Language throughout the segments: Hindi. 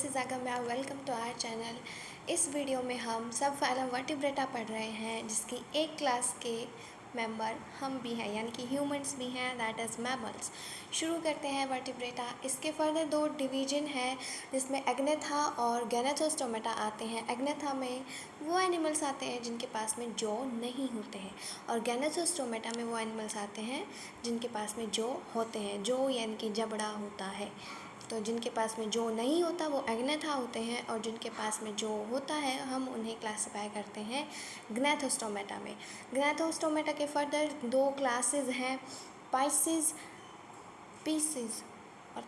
This is Agamya, welcome to our channel. इस वीडियो में हम सब फाइलम वर्टिब्रेटा पढ़ रहे हैं, जिसकी एक क्लास के मेंबर हम भी हैं, यानी कि ह्यूमंस भी हैं, दैट इज़ मैमल्स। शुरू करते हैं वर्टिब्रेटा। इसके फर्दर दो डिवीजन हैं, जिसमें एग्नेथा और गैनाथोस्टोमेटा आते हैं। एग्नेथा में वो एनिमल्स आते हैं जिनके पास में जॉ नहीं होते हैं, और गैनाथोस्टोमेटा में वो एनिमल्स आते हैं जिनके पास में जॉ होते हैं। जॉ यानी कि जबड़ा होता है। तो जिनके पास में जो नहीं होता वो एग्नेथा होते हैं, और जिनके पास में जो होता है हम उन्हें क्लासिफाई करते हैं ग्नैथोस्टोमेटा में। ग्नैथोस्टोमेटा के फर्दर दो क्लासेस हैं, पाइसिस पीसिस और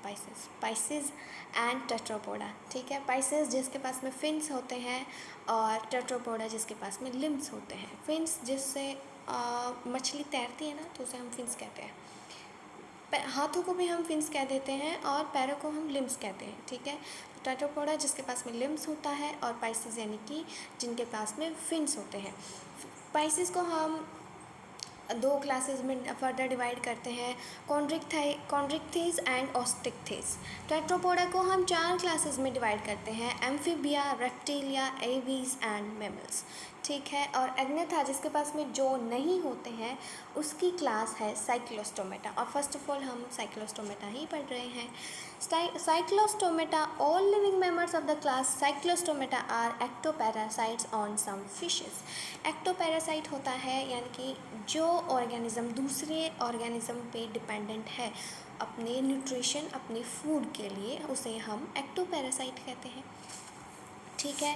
पाइसिस एंड टेट्रापोडा। ठीक है, पाइसिस जिसके पास में फिन्स होते हैं, और टेट्रापोडा जिसके पास में लिम्स होते हैं। फिन्स जिससे मछली तैरती है ना, तो उसे हम फिन्स कहते हैं। हाथों को भी हम फिन्स कह देते हैं, और पैरों को हम लिम्स कहते हैं। ठीक है, टेट्रापोडा जिसके पास में लिम्स होता है, और पाइसिस यानी कि जिनके पास में फिन्स होते हैं। पाइसिस को हम दो क्लासेस में फर्दर डिवाइड करते हैं, कॉन्ड्रिक्थिस एंड ऑस्टिक्थिस। टेट्रापोडा को हम चार क्लासेस में डिवाइड करते हैं, amphibia, reptilia, aves and mammals. ठीक है, और एग्नेथा जिसके पास में जो नहीं होते हैं उसकी क्लास है साइक्लोस्टोमेटा। और फर्स्ट ऑफ ऑल हम साइक्लोस्टोमेटा ही पढ़ रहे हैं। Cyclostomata, all living members of the class Cyclostomata are ectoparasites on some fishes. Ectoparasite होता है यानी कि जो ऑर्गेनिज्म दूसरे ऑर्गेनिज्म पे डिपेंडेंट है अपने न्यूट्रिशन, अपने फूड के लिए, उसे हम एक्टोपैरासाइट कहते हैं। ठीक है,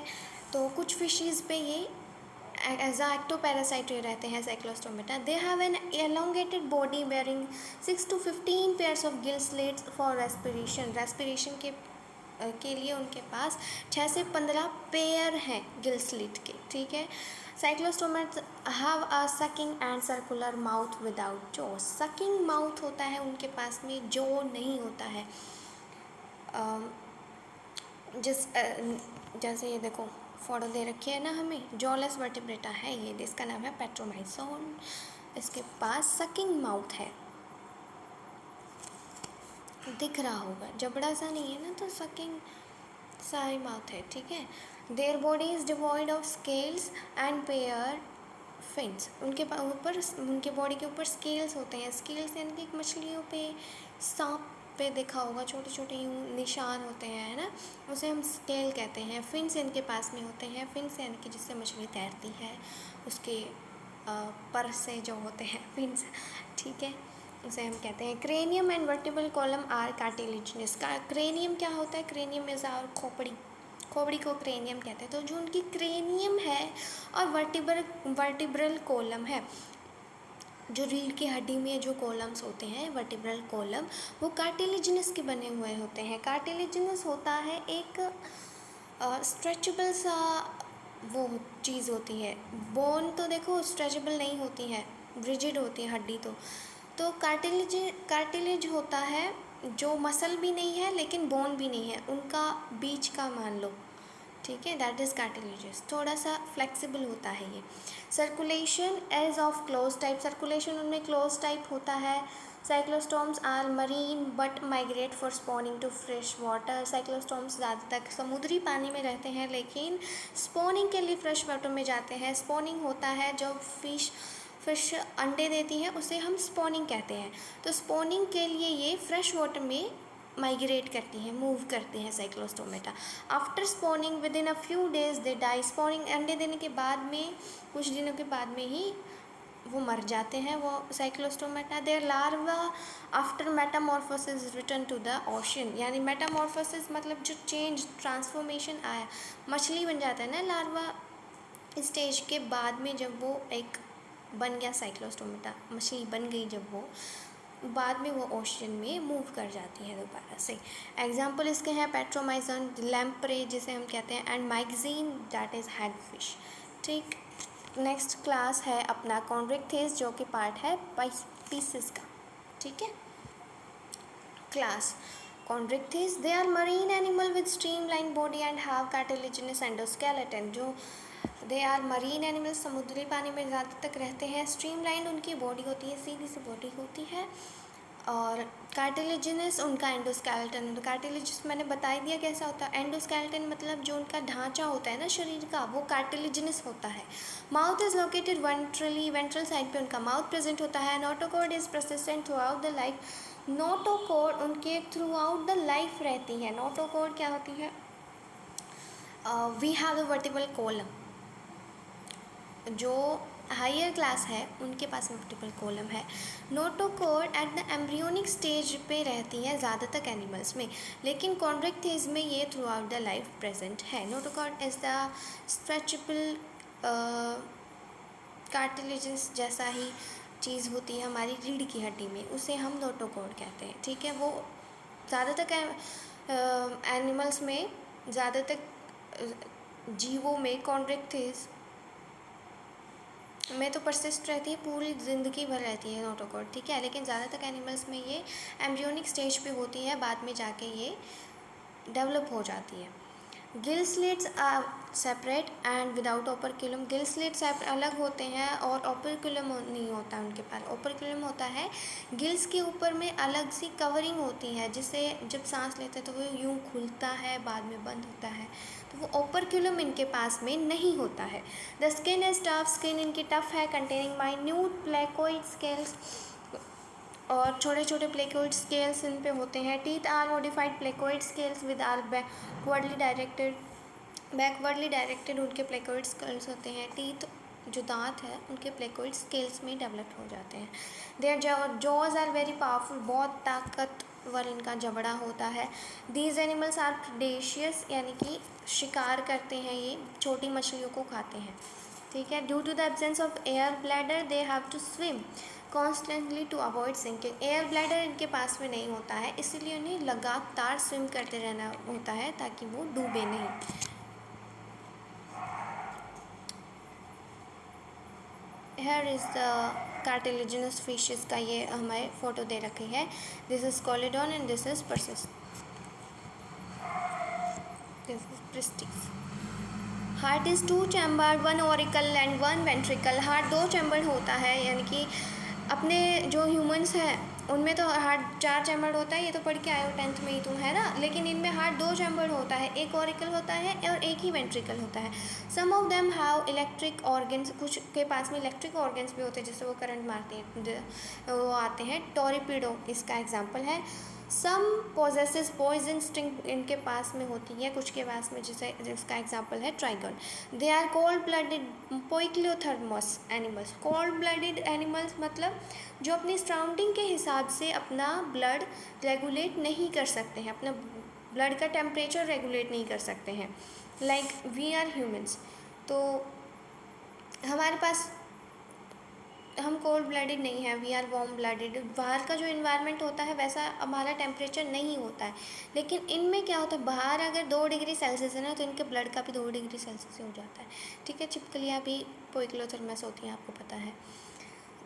तो कुछ फिशेस पे ये एज अ एक्टोपैरासाइट रहते हैं Cyclostomata. They have an elongated body bearing 6 to 15 pairs of gill slits for respiration के लिए उनके पास 6 से 15 पेयर हैं गिल स्लिट के। ठीक है, cyclostomates have a sucking and circular mouth without jaw. Sucking mouth होता है उनके पास में, जॉ नहीं होता है। जैसे ये देखो फोटो दे रखी है ना हमें, जॉलेस वर्टिब्रेटा है ये, इसका नाम है पेट्रोमाइसोन। इसके पास सकिंग माउथ है, दिख रहा होगा, जबड़ा सा नहीं है ना, तो सकिंग सा ही माउथ है। ठीक है, their body is devoid of scales and pair fins. उनके ऊपर, उनके बॉडी के ऊपर स्केल्स होते हैं। स्केल्स यानी कि मछलियों पे, सांप पे देखा होगा, छोटे छोटे यूँ निशान होते हैं, है ना, उसे हम स्केल कहते हैं। फिन्स इनके पास में होते हैं। फिन्स यानी कि जिससे मछली तैरती है, उसके पर से जो होते हैं फिन्स। ठीक है, उसे हम कहते हैं cranium and vertebral column are cartilaginous. का क्रेनियम क्या होता है? क्रेनियम इज आवर खोपड़ी को क्रेनियम कहते हैं। तो जो उनकी क्रेनियम है और वर्टिब्रल कॉलम है, जो रीढ़ की हड्डी में जो कॉलम्स होते हैं वर्टिब्रल कॉलम, वो कार्टिलेजिनस के बने हुए होते हैं। कार्टिलेजिनस होता है एक स्ट्रेचेबल सा वो चीज़ होती है। बोन तो देखो स्ट्रेचेबल नहीं होती है, रिजिड होती है हड्डी। तो कार्टिलेज होता है जो मसल भी नहीं है लेकिन बोन भी नहीं है, उनका बीच का मान लो। ठीक है, दैट इज़ कार्टिलेजस, थोड़ा सा फ्लेक्सिबल होता है ये। Circulation is of closed type, circulation उनमें क्लोज टाइप होता है। Cyclostomes are marine but migrate for spawning to fresh water. Cyclostomes ज़्यादातर समुद्री पानी में रहते हैं, लेकिन स्पॉनिंग के लिए फ्रेश वाटर में जाते हैं। स्पॉनिंग होता है जब फिश अंडे देती है, उसे हम स्पॉनिंग कहते हैं। तो स्पॉनिंग के लिए ये फ्रेश वाटर में माइग्रेट करती हैं, मूव करते हैं Cyclostomata. After spawning within a few days they die. Spawning अंडे देने के बाद में कुछ दिनों के बाद में ही वो मर जाते हैं, वो Cyclostomata. Their larvae after metamorphosis return to the ocean. यानी मेटामॉर्फोसिस मतलब जो चेंज, ट्रांसफॉर्मेशन आया, मछली बन जाता है ना लार्वा स्टेज के बाद में, जब वो एक बन गया साइक्लोस्टोमेटा, मछली बन गई, जब वो बाद में वो ओशन में मूव कर जाती है दोबारा से। एग्जाम्पल इसके हैं पेट्रोमाइजन, लैम्प्रे जिसे हम कहते हैं, एंड माइग्जीन दैट इज़ हैगफिश। ठीक, नेक्स्ट क्लास है अपना कॉन्ड्रिक्थिस, जो कि पार्ट है पीसिस का। ठीक है, class Chondrichthyes, they are marine animal with streamline body and have cartilaginous endoskeleton. जो दे आर मरीन एनिमल, समुद्री पानी में ज़्यादा तक रहते हैं। स्ट्रीमलाइन उनकी बॉडी होती है, सीधी सी बॉडी होती है, और कार्टिलेजिनस उनका एंडोस्केलेटन। तो कार्टिलेजिनस मैंने बता ही दिया कैसा होता है। एंडोस्केलेटन मतलब जो उनका ढांचा होता है ना शरीर का, वो कार्टिलेजिनस होता है। Mouth is located ventrally, ventral side पे उनका माउथ प्रेजेंट होता है। Notochord is persistent throughout the life. Notochord उनके थ्रू आउट द लाइफ रहती है। नोटोकॉर्ड क्या होती है? We have the vertebral column. जो हायर क्लास है उनके पास में वर्टिबल कॉलम है। Notochord at the embryonic stage पे रहती है ज़्यादातर एनिमल्स में, लेकिन कॉन्ड्रिक फेज में ये through out the life present है। नोटोकॉर्ड इज़ द स्ट्रेचेबल कार्टिलेजिस जैसा ही चीज़ होती है हमारी रीढ़ की हड्डी में, उसे हम नोटोकॉर्ड कहते हैं। ठीक है, वो ज़्यादातर एनिमल्स में, ज़्यादातर जीवों में कॉन्ड्रिक फेज में तो परसिस्ट रहती है, पूरी ज़िंदगी भर रहती है नोटोकॉर्ड। ठीक है, लेकिन ज़्यादातर एनिमल्स में ये एम्ब्रियोनिक स्टेज पे होती है, बाद में जाके ये डेवलप हो जाती है। Gill slits are separate and without operculum. Gill slits अलग होते हैं और ओपरक्यूलम नहीं होता उनके पास। ओपरक्यूलम होता है गिल्स के ऊपर में अलग सी कवरिंग होती है, जिससे जब सांस लेते हैं तो वो यूँ खुलता है, बाद में बंद होता है। तो वो ओपरक्यूलम इनके पास में नहीं होता है। The skin is tough. Skin इनकी टफ है, कंटेनिंग माइन्यूट प्लेकोइड स्केल्स, और छोटे छोटे प्लेकोइड स्केल्स इन पे होते हैं। Teeth are modified placoid scales with are backwardly directed उनके प्लेकोइड स्केल्स होते हैं। टीथ जो दांत है उनके प्लेकोइड स्केल्स में डेवलप हो जाते हैं। Their jaws are very powerful. बहुत ताकतवर इनका जबड़ा होता है। दीज एनिमल्स आर प्रेडेशियस, यानी कि शिकार करते हैं, ये छोटी मछलियों को खाते हैं। ठीक है। Due to the absence of air bladder they have to swim constantly to avoid sinking. Air bladder इनके पास में नहीं होता है, इसीलिए उन्हें लगातार स्विम करते रहना होता है ताकि वो डूबे नहीं। Here is the cartilaginous fishes का ये हमें फ़ोटो दे रखी है। This is scoliodon and this is pristis. Heart is 2 chambered, 1 auricle and 1 ventricle. Heart 2 chambered होता है, यानी कि अपने जो ह्यूमंस हैं उनमें तो हार्ट 4 चैम्बर्ड होता है, ये तो पढ़ के आए हो 10th में ही तुम, है ना। लेकिन इनमें हार्ट 2 चैम्बर्ड होता है, एक ऑरिकल होता है और एक ही वेंट्रिकल होता है। Some of them have electric organs. कुछ के पास में इलेक्ट्रिक ऑर्गन्स भी होते हैं जिससे वो करंट मारते हैं, वो आते हैं। टोरिपिडो इसका एग्जाम्पल है। सम पोजेसेस पॉइजन स्टिंग इनके पास में होती है, कुछ के पास में, जिसका एग्जाम्पल है trygon. They are cold blooded poikilotherms animals. Cold blooded animals मतलब जो अपनी सराउंडिंग के हिसाब से अपना ब्लड रेगुलेट नहीं कर सकते हैं, अपना ब्लड का टेम्परेचर रेगुलेट नहीं कर सकते हैं। लाइक वी आर ह्यूमंस, तो हमारे पास, हम कोल्ड ब्लडेड नहीं है, वी आर वार्म ब्लडेड। बाहर का जो इन्वायरमेंट होता है वैसा हमारा टेम्परेचर नहीं होता है, लेकिन इनमें क्या होता है, बाहर अगर 2 डिग्री सेल्सियस है ना, तो इनके ब्लड का भी 2 डिग्री सेल्सियस हो जाता है। ठीक है, छिपकलियाँ भी पोइक्लोथर्मस होती हैं, आपको पता है।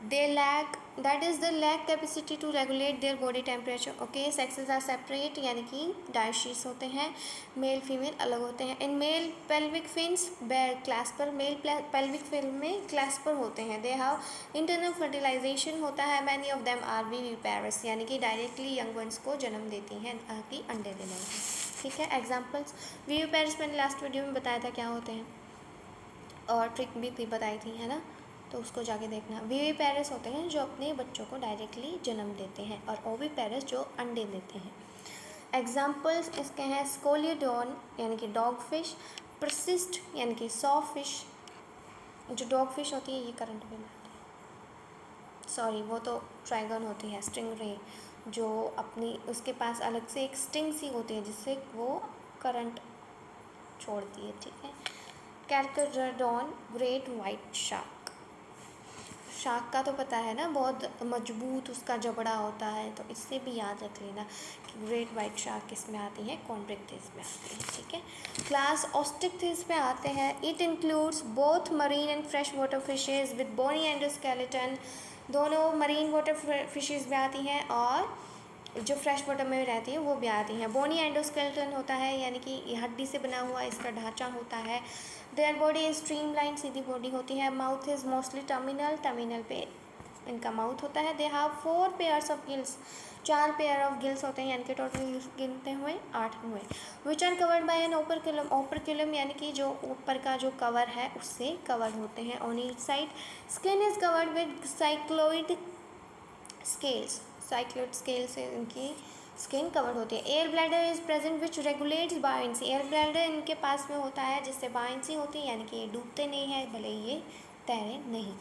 they lack, that is the lack capacity to regulate their body temperature. Okay, sexes are separate, यानी कि डायशीस होते हैं, मेल फीमेल अलग होते हैं। In male pelvic fins clasper, male pelvic fin में क्लास्पर होते हैं। दे हैव इंटरनल फर्टिलाइजेशन होता है। Many of them are viviparous, यानी कि डायरेक्टली यंग वंस को जन्म देती हैं, ताकि अंडे देने में। ठीक है, एग्जाम्पल्स विविपेरस मैंने लास्ट वीडियो में बताया था क्या होते हैं, और ट्रिक भी थी बताई थी, है ना, तो उसको जाके देखना। विविपेरस होते हैं जो अपने बच्चों को डायरेक्टली जन्म देते हैं, और ओविपेरस जो अंडे देते हैं। एग्जाम्पल्स इसके हैं स्कोलियोडॉन यानी कि डॉग फिश, परसिस्ट यानी कि सॉ फिश। जो डॉग फिश होती है ये करंट में मारती है, सॉरी वो तो ट्राइगन होती है, स्टिंगरे, जो अपनी उसके पास अलग से एक स्टिंग सी होती है जिससे वो करंट छोड़ती है। ठीक है, कैरकोडॉन ग्रेट वाइट शार्क। शार्क का तो पता है ना, बहुत मजबूत उसका जबड़ा होता है, तो इससे भी याद रख लेना कि ग्रेट वाइट शार्क किस में आती है, कॉन्ड्रिक्थिस में आती है। ठीक है, क्लास ऑस्टिक्थिस में आते हैं। It includes both marine and fresh water fishes with bony endoskeleton. दोनों मरीन वाटर फिशेज में आती हैं और जो फ्रेश वाटर में रहती है वो भी आती हैं। बोनी एंडोस्केलेटन होता है, यानी कि हड्डी से बना हुआ इसका ढांचा होता है। देयर बॉडी इज स्ट्रीमलाइन, सीधी बॉडी होती है। Mouth is mostly terminal, terminal पे इनका माउथ होता है। They have 4 pairs of gills, 4 pair of gills होते हैं, यानी कि टोटल गिनते हुए 8 हुए। Which are covered by an operculum, operculum यानी कि जो ऊपर का जो कवर है उससे कवर्ड होते हैं। On each side skin is covered with cycloid scales, cycloid scale से इनकी स्किन कवर्ड होती है। Air bladder is present which regulates buoyancy, air bladder इनके पास में होता है जिससे बायंसी होती है, यानी कि ये डूबते नहीं हैं भले ही ये तैरे नहीं।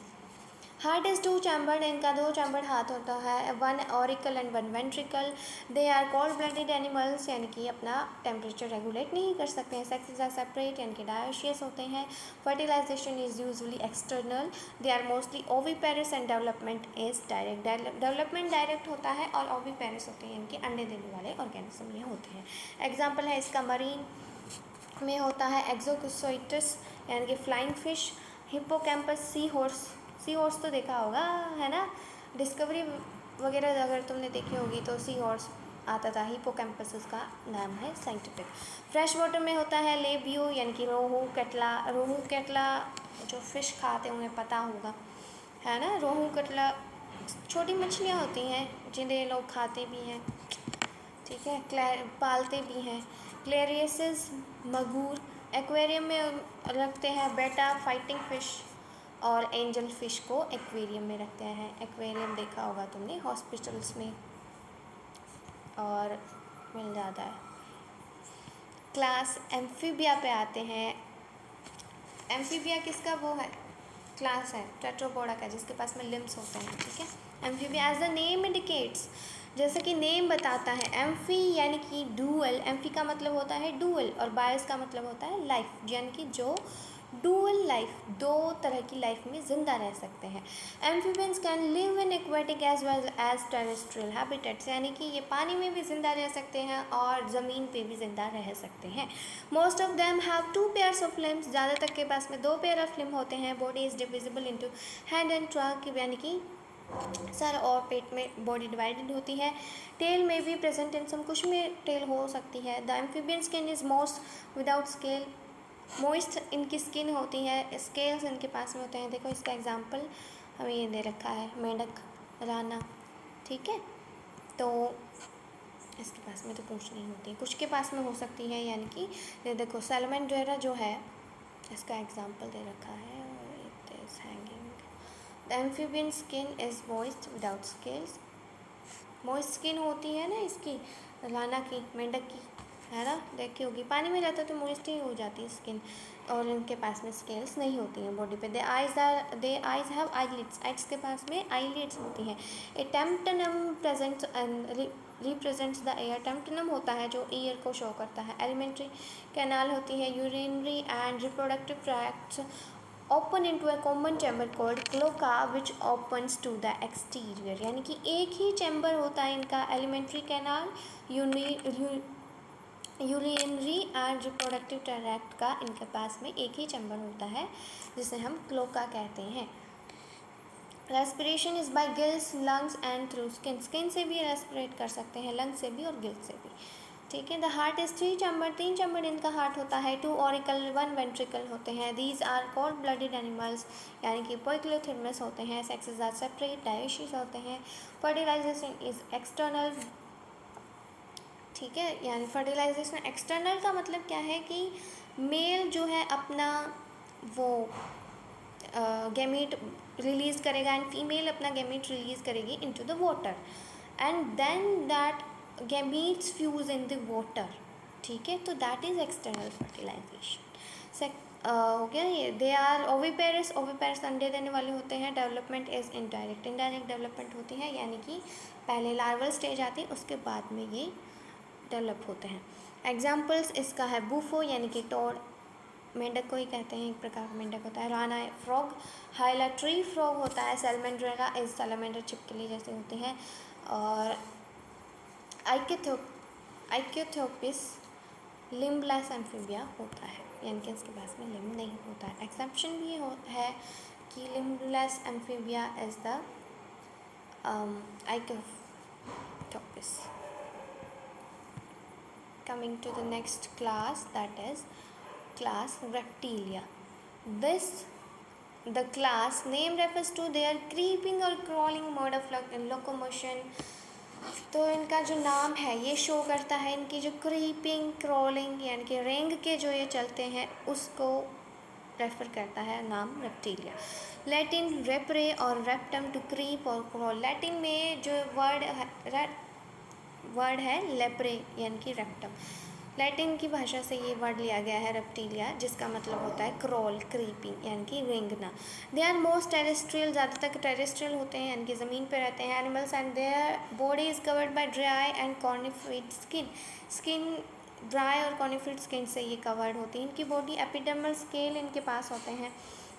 हार्ट इज 2 चैम्बर्ड, इनका 2 चैम्बर्ड हाथ होता है, 1 auricle and 1 ventricle. They are cold blooded animals, यानी कि अपना टेम्परेचर रेगुलेट नहीं कर सकते हैं। सेक्सेस आर सेपरेट, यानी कि डायोशियस होते हैं। Fertilisation is usually external, they are mostly oviparous and development is direct, development direct होता है और ओविपेरस होते हैं, यानी कि अंडे देने वाले ऑर्गेनिज्म ये होते हैं। एग्जाम्पल है इसका मरीन में होता है एक्सोकोसोइटस, यानी कि flying fish. Hippocampus, sea horse तो देखा होगा है ना, डिस्कवरी वगैरह अगर तुमने देखी होगी तो सी हॉर्स आता था, हिप्पोकैम्पस उसका नाम है साइंटिफिक। फ्रेश वाटर में होता है लेबियो, यानी कि रोहू कटला, रोहू कटला जो फ़िश खाते हैं उन्हें पता होगा है ना, रोहू कटला छोटी मछलियाँ होती हैं जिन्हें लोग खाते भी हैं, ठीक है, पालते भी हैं। क्लेरियसिस मगूर, एक्वेरियम में रखते हैं बेटा फाइटिंग फिश और एंजल फिश को एक्वेरियम में रखते हैं। एक्वेरियम देखा होगा तुमने हॉस्पिटल्स में और मिल जाता है। क्लास एम्फीबिया पे आते हैं। एम्फीबिया किसका वो है क्लास है, टेट्रापोडा का, जिसके पास में लिम्स होते हैं, ठीक है। Amphibia as the name indicates, जैसे कि नेम बताता है, एम्फी यानी कि डुअल, एम्फी का मतलब होता है डुअल और बायस का मतलब होता है लाइफ, यानी कि जो डुअल लाइफ, दो तरह की लाइफ में ज़िंदा रह सकते हैं। Amphibians can live in aquatic as well as terrestrial habitats, यानी कि ये पानी में भी ज़िंदा रह सकते हैं और ज़मीन पे भी ज़िंदा रह सकते हैं। Most of them have 2 pairs of limbs, ज़्यादातर के पास में 2 पेयर ऑफ लिम्ब होते हैं। Body is divisible into hand and trunk, यानी कि सर और पेट में बॉडी डिवाइडेड होती है। टेल में भी प्रेजेंट इन सम, कुछ में टेल हो सकती है। The amphibian skin is most without scale, moist इनकी स्किन होती है, स्केल्स इनके पास में होते हैं। देखो इसका एग्जांपल हमें ये दे रखा है, मेंढक, राना, ठीक है। तो इसके पास में तो पूंछ नहीं होती, कुछ के पास में हो सकती है, यानी कि ये देखो सैलमेंड्रेरा जो है इसका एग्जांपल दे रखा है, और it is hanging. The amphibian skin is moist without scales, moist skin होती है ना इसकी, राना की, मेंढक की, है ना, देखी होगी, पानी में रहता है तो मॉइस्ट ही हो जाती है स्किन, और इनके पास में स्केल्स नहीं होती हैं बॉडी पे। They eyes have eyelids, eyes के पास में आईलिड्स होती हैं। A tympanum presents and represents the air, tympanum होता है जो ईयर को शो करता है। एलिमेंट्री कैनाल होती है, urinary and reproductive tracts open into a common chamber called cloaca which opens to the exterior, यानी कि एक ही चैम्बर होता है इनका, alimentary canal, urinary and reproductive tract का इनके पास में एक ही चैम्बर होता है जिसे हम क्लोका कहते हैं। Respiration is bye gills, lungs and through skin, skin से भी रेस्पिरेट कर सकते हैं, लंग्स से भी और गिल्स से भी, ठीक है। The heart is 3 chamber, 3 chamber इनका हार्ट होता है। 2 ऑरिकल 1 वेंट्रिकल होते हैं। These are cold blooded animals, यानी कि पोइक्लोथिर्मस होते हैं। सेक्सेस आर सेपरेट, डायोशियस होते हैं। फर्टिलाइजेशन इज़ एक्सटर्नल, ठीक है, यानी फर्टिलाइजेशन एक्सटर्नल का मतलब क्या है कि मेल जो है अपना वो गैमीट रिलीज़ करेगा एंड फीमेल अपना गैमीट रिलीज़ करेगी into the water and then that gametes fuse in the water, ठीक है, तो दैट इज़ एक्सटर्नल फर्टिलाइजेशन। हो गया ये। दे आर ओविपेरस, ओविपेरस अंडे देने वाले होते हैं। Development is indirect, indirect development होती है, यानी कि पहले लार्वल स्टेज आती है उसके बाद में ये डेवलप होते हैं। एग्जाम्पल्स इसका है बूफो, यानी कि टोड, मेंढक को ही कहते हैं, एक प्रकार का मेंढक होता है। राना फ्रॉग, हाइला ट्री फ्रॉग होता है। सैलमेंड्रेरा इज सैलमेंडर, छिपकली जैसे होते हैं। और आइक्योथोपिस लिम्बलेस एम्फीबिया होता है, यानी कि इसके पास में लिम्ब नहीं होता है। एक्सेप्शन भी है कि limbless amphibia is the ichthyophis. Coming to the next class, that is class Reptilia. This the class name refers to their creeping और क्रॉलिंग मोड ऑफ लोकोमोशन। तो इनका जो नाम है ये शो करता है इनकी जो क्रीपिंग क्रॉलिंग यानी कि रेंग के जो ये चलते हैं उसको रेफर करता है नाम रेप्टिलिया। लैटिन रेपरे और रेप्टम टू क्रीप और क्रॉल। लैटिन में जो वर्ड है लेप्रे यानी कि रेप्टम। लैटिन की भाषा से ये वर्ड लिया गया है रेप्टिलिया, जिसका मतलब होता है क्रॉल क्रीपिंग यानी कि रेंगना। दे आर मोस्ट टेरेस्ट्रियल, ज़्यादातर टेरेस्ट्रियल होते हैं यानी कि ज़मीन पर रहते हैं animals, and their body is covered by dry and cornified skin dry और कॉर्निफेड स्किन से ये कवर्ड होती है। इनकी बॉडी एपिडर्मल स्केल इनके पास होते हैं।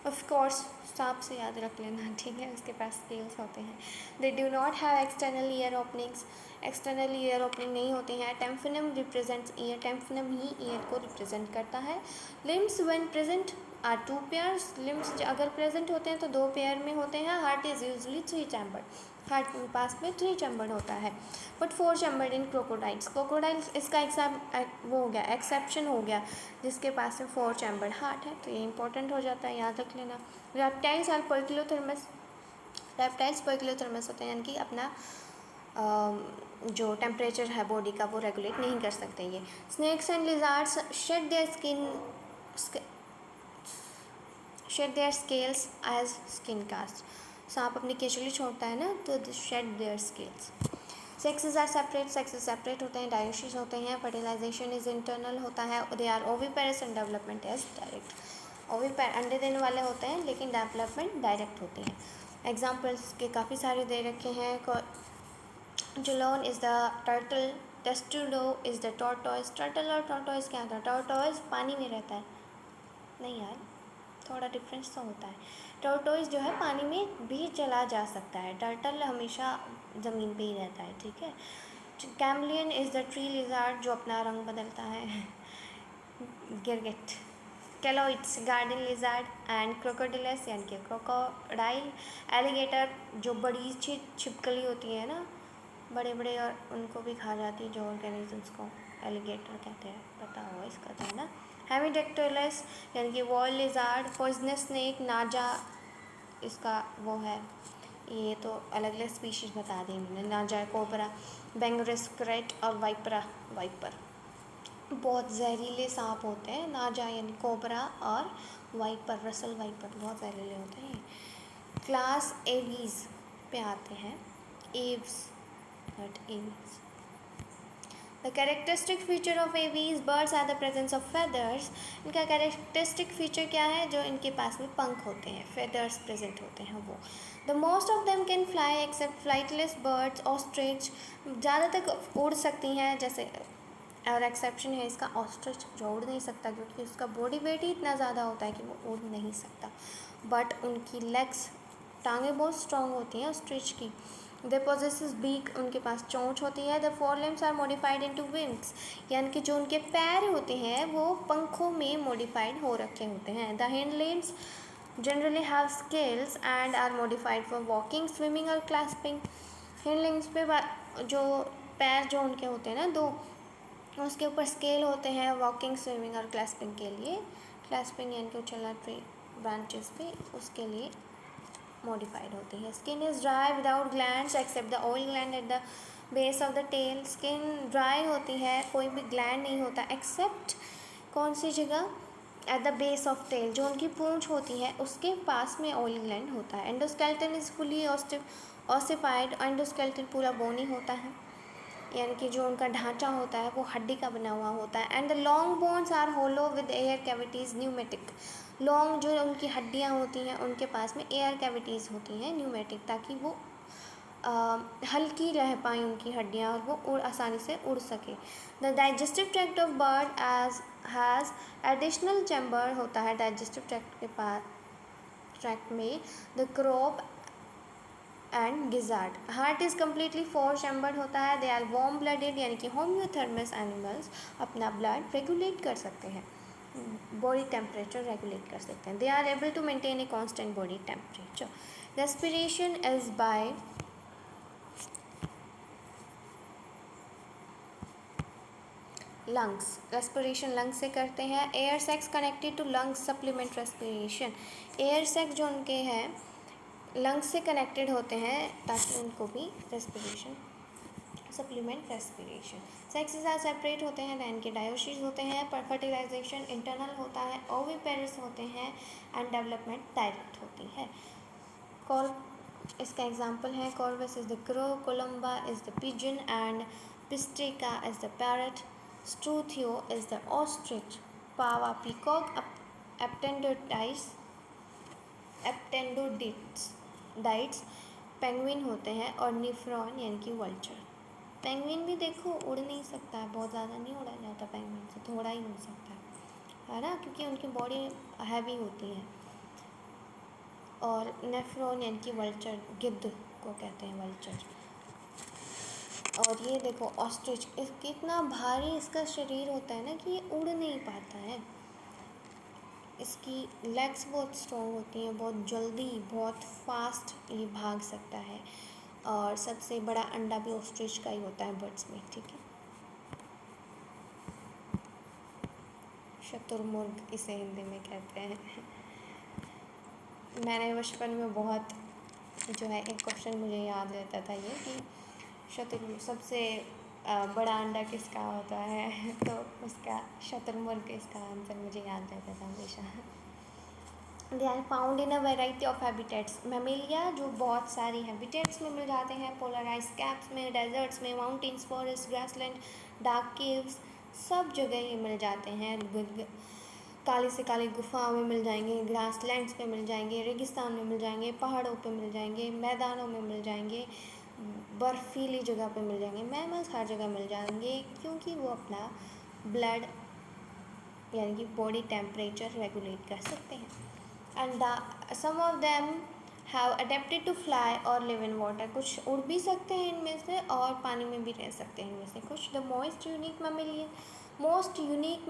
ऑफ कोर्स सांप से याद रख लेना, ठीक है, उसके पास स्केल्स होते हैं। They do not have external ear openings, external ear opening नहीं होती हैं। टेम्फिनम रिप्रेजेंट्स ईयर, टेम्फिनम ही ईयर को रिप्रेजेंट करता है। Limbs when present are 2 pairs, limbs अगर प्रेजेंट होते हैं तो 2 पेयर में होते हैं। Heart is usually 3 chambered, heart के पास में 3 चैम्बर्ड होता है, but 4 chambered in crocodiles. Crocodiles इसका वो हो गया एक्सेप्शन हो गया, जिसके पास में 4 चैम्बर्ड हार्ट है, तो ये इंपॉर्टेंट हो जाता है, याद रख लेना। रेप्टाइल्स आर पोइकिलोथर्मस, रेप्टाइल्स पोइकिलोथर्मस होते हैं यानी कि अपना जो टेम्परेचर है बॉडी का वो रेगुलेट नहीं कर सकते ये। Snakes and lizards shed their scales as skin cast. सांप अपनी केचुली छोड़ता है ना, तो shed their scales. Sexes are separate, sexes separate होते हैं, डायोसिस होते हैं, फर्टिलाइजेशन इज इंटरनल होता है। They are oviparous and development is direct. ओविपेर अंडे देने वाले होते हैं लेकिन डेवलपमेंट डायरेक्ट होती है। एग्जाम्पल्स के काफ़ी सारे दे रखे हैं। Chelone is the turtle, testudo is the tortoise. Turtle और टॉर्टोइज क्या था? टॉर्टोइज पानी में रहता है, नहीं यार थोड़ा डिफरेंस तो होता है। टॉर्टोइज जो है पानी में भी चला जा सकता है, टर्टल हमेशा ज़मीन पे ही रहता है, ठीक है। Chameleon is the tree lizard जो अपना रंग बदलता है। गिरगिट। कैलोइड्स गार्डन लिजार्ड एंड क्रोकोडिलस यानी कि क्रोकोडाइल। एलिगेटर जो बड़ी छिपकली होती है ना, बड़े बड़े, और उनको भी खा जाती है जो ऑर्गेनिजम्स को एलिगेटर कहते हैं, पता होगा इसका तो है ना। हेमिडेक्टिलस यानी कि वॉल लिजार्ड। पॉइजनस स्नेक नाजा इसका वो है, ये तो अलग अलग स्पीशीज़ बता दी मैंने। नाजा कोबरा, बेंगरस क्रेट और वाइपरा वाइपर। बहुत जहरीले सांप होते हैं, नाजा यानी कोबरा और वाइपर रसल वाइपर बहुत जहरीले होते हैं। क्लास एवीज पे आते हैं, Aves not Aves. The characteristic feature of Aves birds are the presence of feathers. इनका कैरेक्टरिस्टिक फीचर क्या है? जो इनके पास में पंख होते हैं, फेदर्स प्रेजेंट होते हैं वो। The most of them can fly except flightless birds, ostrich ज़्यादा तक उड़ सकती हैं, जैसे और एक्सेप्शन है इसका ऑस्ट्रिच जो उड़ नहीं सकता क्योंकि उसका बॉडी वेट ही इतना ज़्यादा होता है कि वो उड़ नहीं सकता, बट उनकी लेग्स टांगें बहुत स्ट्रॉन्ग होती हैं ऑस्ट्रिच की। दे पोजेसेस बीक उनके पास चोंच होती है। The fore limbs are modified into wings यानी कि जो उनके पैर होते हैं वो पंखों में मॉडिफाइड हो रखे होते हैं। The hind limbs generally have scales and are modified for walking, swimming और क्लैस्पिंग। हिंड लिम्स पे जो पैर जो उनके होते हैं ना दो, उसके ऊपर स्केल होते हैं वॉकिंग, स्विमिंग और क्लैस्पिंग के लिए। क्लैस्पिंग यानी कि उछलना ट्री ब्रांचेस पे, उसके लिए मॉडिफाइड होती है। Skin is dry without glands except the oil gland at the base of the tail. Skin dry होती है, कोई भी ग्लैंड नहीं होता एक्सेप्ट कौन सी जगह? At the base of tail, जो उनकी पूंछ होती है उसके पास में ऑयल ग्लैंड होता है। Endoskeleton is fully ossified, endoskeleton पूरा बोनी होता है यानी कि जो उनका ढांचा होता है वो हड्डी का बना हुआ होता है। And the long bones are hollow with air cavities pneumatic. Long जो उनकी हड्डियाँ होती हैं उनके पास में एयर कैविटीज़ होती हैं न्यूमेटिक, ताकि वो हल्की रह पाएँ उनकी हड्डियाँ और वो आसानी से उड़ सके। The digestive tract of bird as has additional chamber होता है डाइजेस्टिव ट्रैक्ट के पास, ट्रैक्ट में the crop and gizzard. Heart is completely 4 chambered होता है। दे आर वार्म ब्लडेड यानी कि होम्योथर्मस एनिमल्स अपना ब्लड रेगुलेट कर सकते हैं, बॉडी टेम्परेचर रेगुलेट कर सकते हैं। They are able to maintain a constant body temperature. Respiration is by lungs, respiration lungs से करते हैं। Air sacs connected to lungs supplement respiration, air sacs जो उनके हैं लंग्स से कनेक्टेड होते हैं ताकि उनको भी respiration supplement respiration. Sexes are separate होते हैं, लाइन के डायोसिस होते हैं, फर्टिलाइजेशन इंटरनल होता है, ओविपेरिस होते हैं एंड डेवलपमेंट डायरेक्ट होती है। इसका एग्जाम्पल है corvus is the crow, columba is the pigeon and पिस्ट्रिका is the parrot, struthio is the ostrich, pavo peacock, aptenodytes penguin होते हैं और निफ्रॉन यानी कि वल्चर। पेंगुइन भी देखो उड़ नहीं सकता है, बहुत ज़्यादा नहीं उड़ा जाता पेंगुइन से, थोड़ा ही उड़ सकता है ना, क्योंकि उनकी बॉडी हैवी होती है। और नेफ्रॉन यानी कि वल्चर, गिद्ध को कहते हैं वल्चर। और ये देखो ऑस्ट्रिच, कितना भारी इसका शरीर होता है ना कि ये उड़ नहीं पाता है। इसकी लेग्स बहुत स्ट्रॉन्ग होती हैं, बहुत जल्दी बहुत फास्ट ये भाग सकता है। और सबसे बड़ा अंडा भी ऑस्ट्रिच का ही होता है बर्ड्स में, ठीक है। शुतुरमुर्ग इसे हिंदी में कहते हैं। मैंने बचपन में बहुत जो है एक क्वेश्चन मुझे याद रहता था ये कि शुतुरमुर्ग सबसे बड़ा अंडा किसका होता है, तो उसका शुतुरमुर्ग इसका आंसर मुझे याद रहता था हमेशा। They are found in a variety of habitats, Mammalia जो बहुत सारी हैबिटेट्स में मिल जाते हैं, पोलराइज कैप्स में, डेजर्ट्स में, mountains, forest, grassland, dark caves, सब जगह ये मिल जाते हैं। काली से काली गुफाओं में मिल जाएंगे, ग्रासलैंड्स पे मिल जाएंगे, रेगिस्तान में मिल जाएंगे, पहाड़ों पे मिल जाएंगे, मैदानों में मिल जाएंगे, बर्फीली जगह पे मिल जाएंगे। मैमल्स हर जगह मिल जाएंगे क्योंकि वो अपना ब्लड यानी कि बॉडी टेम्परेचर रेगुलेट कर सकते हैं। And some of them have adapted to fly और लिव इन वाटर, कुछ उड़ भी सकते हैं इनमें से और पानी में भी रह सकते हैं इनमें से कुछ। The most unique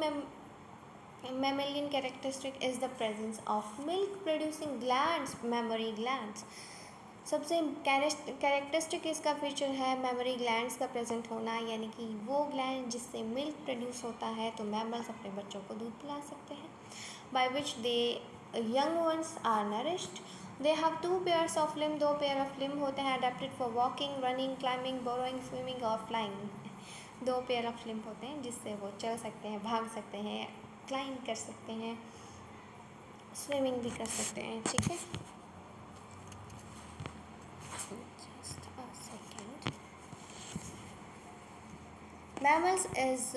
mammalian characteristic is the presence of milk producing glands, mammary glands। सबसे कैरेक्टरिस्टिक इसका फीचर है मेमोरी ग्लैंड्स का प्रेजेंट होना, यानी कि वो ग्लैंड जिससे मिल्क प्रोड्यूस होता है तो मैमल्स अपने बच्चों को दूध पिला सकते हैं। By which the young ones are nourished. They have 2 pairs of limb, 2 pair of limb होते हैं adapted for walking, running, climbing, burrowing, swimming और फ्लाइंग। 2 पेयर ऑफ लिम्ब होते हैं जिससे वो चल सकते हैं, भाग सकते हैं, क्लाइंब कर सकते हैं, स्विमिंग भी कर सकते हैं, ठीक है। Just a second. Mammals is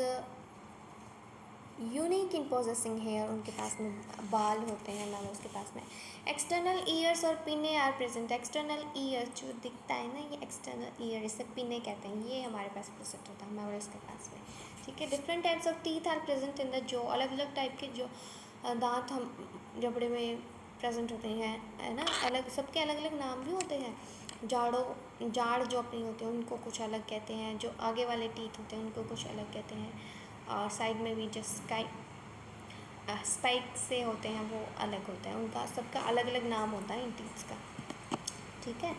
unique in possessing hair, उनके पास में बाल होते हैं मैमल्स के पास में। एक्सटर्नल ईयर्स और पिने आर प्रेजेंट, एक्सटर्नल ईयर जो दिखता है ना ये एक्सटर्नल ईयर, इसे पिने कहते हैं, ये हमारे पास प्रेजेंट होता है मैमल्स के पास में, ठीक है। Different types of teeth are present in the जो, अलग अलग टाइप के जो दांत हम जबड़े में प्रेजेंट होते हैं, है ना। अलग सबके अलग अलग नाम भी होते हैं। जाड़ जो अपनी होते हैं उनको कुछ अलग कहते हैं, जो आगे वाले टीथ होते हैं उनको कुछ अलग कहते हैं, और साइड में भी जो स्पाइक से होते हैं वो अलग होते हैं, उनका सबका अलग अलग नाम होता है इन टीथ्स का, ठीक है।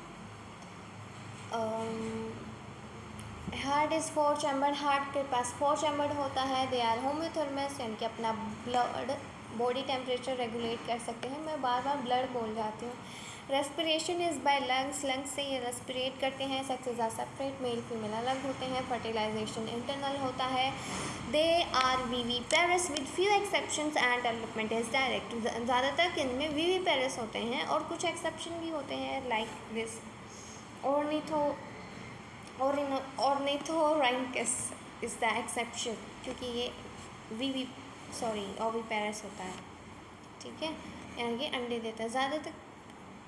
हार्ट इज़ 4 चैम्बर्ड, हार्ट के पास 4 चैम्बर्ड होता है। दे आर होम्योथर्मस, यानी कि अपना ब्लड बॉडी टेम्परेचर रेगुलेट कर सकते हैं। मैं बार बार ब्लड बोल जाती हूँ। Respiration is by lungs, lungs से ये रेस्पिरेट करते हैं। Sexes are separate, male female अलग होते हैं। फर्टिलाइजेशन इंटरनल होता है। They are viviparous with few exceptions and development is direct. ज़्यादातर इनमें विविपेरस होते हैं और कुछ एक्सेप्शन भी होते हैं, like this ऑर्निथोराइंकस is the exception, क्योंकि ये ओविपेरस होता है, ठीक है, यानी कि अंडे देता है। ज़्यादातर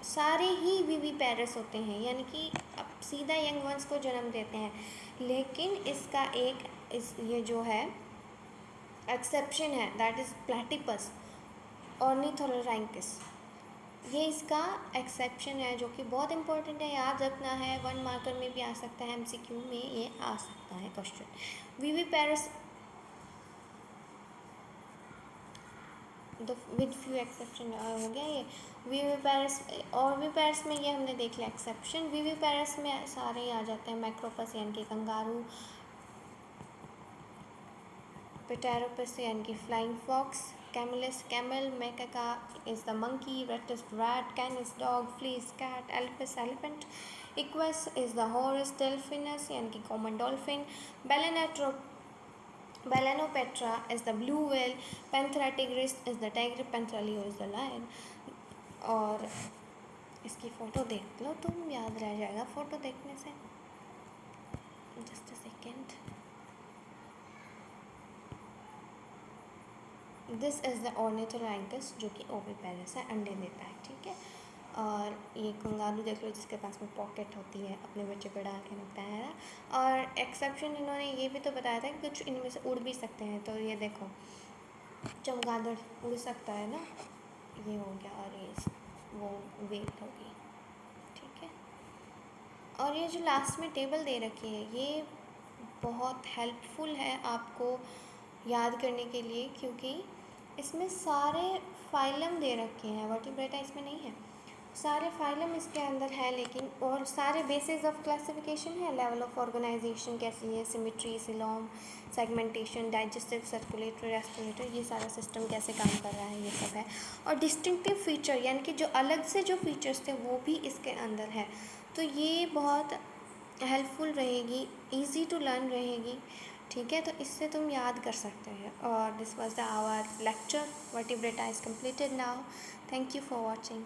सारे ही विविपेरस होते हैं, यानी कि अब सीधा यंग वंस को जन्म देते हैं, लेकिन इसका ये जो है एक्सेप्शन है, दैट इज़ प्लैटिपस ऑर्निथोराइंकस, ये इसका एक्सेप्शन है जो कि बहुत इंपॉर्टेंट है, याद रखना है। 1 मार्कर में भी आ सकता है, MCQ में ये आ सकता है question. Viviparous with few exception हो गया ये। विविपेरस और विविपेरस में ये हमने देख लिया एक्सेप्शन। विविपेरस में सारे आ जाते हैं, मैक्रोपस यानी कि कंगारू, Pteropus यानी कि flying fox, Camelus camel, Macaca is the monkey, Rectus rat, Canis dog, Fleas cat, Elephas elephant, Equus is the horse, Delphinus यानी कि common dolphin, Balanopetra is the blue whale, Panthera tigris is the tiger, Panthera leo is the lion. और इसकी फ़ोटो देख लो तुम, याद रह जाएगा फ़ोटो देखने से. Just a second. This is the ornithorhynchus जो कि ओविपेरस है, अंडे देता है, ठीक है. और ये कंगारू देख लो जिसके पास में पॉकेट होती है, अपने बच्चे को डाल के रखता है. और एक्सेप्शन इन्होंने ये भी तो बताया था कि कुछ इनमें से उड़ भी सकते हैं. तो ये देखो चमगादड़ उड़ सकता है ना, ये हो गया. और ये वो वेल होगी, ठीक है. और ये जो लास्ट में टेबल दे रखी है ये बहुत हेल्पफुल है आपको याद करने के लिए, क्योंकि इसमें सारे फाइलम दे रखे हैं. वर्टिब्रेटा इसमें नहीं है, सारे फाइलम इसके अंदर है. लेकिन और सारे बेसिस ऑफ क्लासिफिकेशन है. लेवल ऑफ ऑर्गेनाइजेशन कैसी है, symmetry, coelom, segmentation, digestive, circulatory, respiratory, ये सारा सिस्टम कैसे काम कर रहा है, ये सब है. और डिस्टिंक्टिव फीचर यानी कि जो अलग से जो फीचर्स थे वो भी इसके अंदर है. तो ये बहुत हेल्पफुल रहेगी, इजी टू लर्न रहेगी, ठीक है. तो इससे तुम याद कर सकते हैं. और this was the our lecture. Vertebrata is completed now. Thank you for watching.